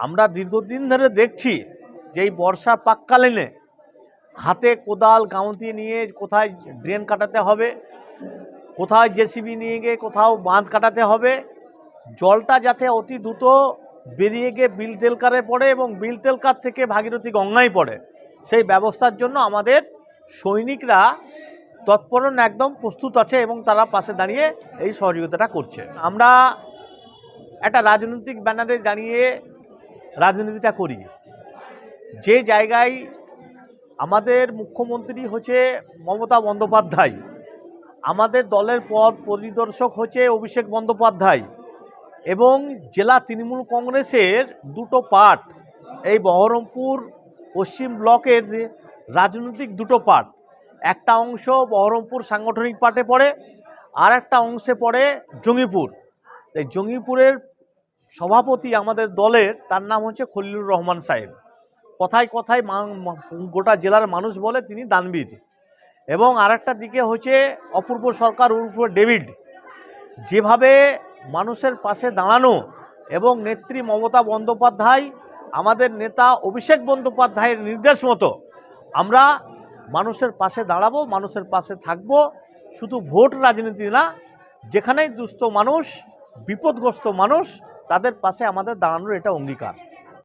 আমরা দীর্ঘদিন ধরে দেখছি যে এই বর্ষা পাককালীনে হাতে কোদাল গাঁউতি নিয়ে কোথায় ড্রেন কাটাতে হবে, কোথায় জেসিবি নিয়ে গিয়ে কোথাও বাঁধ কাটাতে হবে, জলটা যাতে অতি দ্রুত বেরিয়ে গিয়ে বিল তেলকারে পড়ে এবং বিল তেলকার থেকে ভাগীরথী গঙ্গায় পড়ে, সেই ব্যবস্থার জন্য আমাদের সৈনিকরা তৎপর একদম প্রস্তুত আছে এবং তারা পাশে দাঁড়িয়ে এই সহযোগিতাটা করছে। আমরা একটা রাজনৈতিক ব্যানারে দাঁড়িয়ে রাজনীতিটা করি। যে জায়গায় আমাদের মুখ্যমন্ত্রী হচ্ছে মমতা বন্দ্যোপাধ্যায়, আমাদের দলের পদ পরিদর্শক হচ্ছে অভিষেক বন্দ্যোপাধ্যায় এবং জেলা তৃণমূল কংগ্রেসের দুটো পার্ট, এই বহরমপুর পশ্চিম ব্লকের রাজনৈতিক দুটো পার্ট, একটা অংশ বহরমপুর সাংগঠনিক পার্টে পড়ে আর একটা অংশে পড়ে জঙ্গিপুর। এই জঙ্গিপুরের সভাপতি আমাদের দলের, তার নাম হচ্ছে খলিলুর রহমান সাহেব। কথায় কথায় গোটা জেলার মানুষ বলে তিনি দানবীর। এবং আরেকটা দিকে হচ্ছে অপূর্ব সরকার উর্ফে ডেভিড। যেভাবে মানুষের পাশে দাঁড়ানো এবং নেত্রী মমতা বন্দ্যোপাধ্যায়, আমাদের নেতা অভিষেক বন্দ্যোপাধ্যায়ের নির্দেশ মতো আমরা মানুষের পাশে দাঁড়াবো, মানুষের পাশে থাকব। শুধু ভোট রাজনীতি না, যেখানেই দুস্থ মানুষ, বিপদগ্রস্ত মানুষ, তাদের পাশে আমাদের দাঁড়ানোর এটা অঙ্গীকার।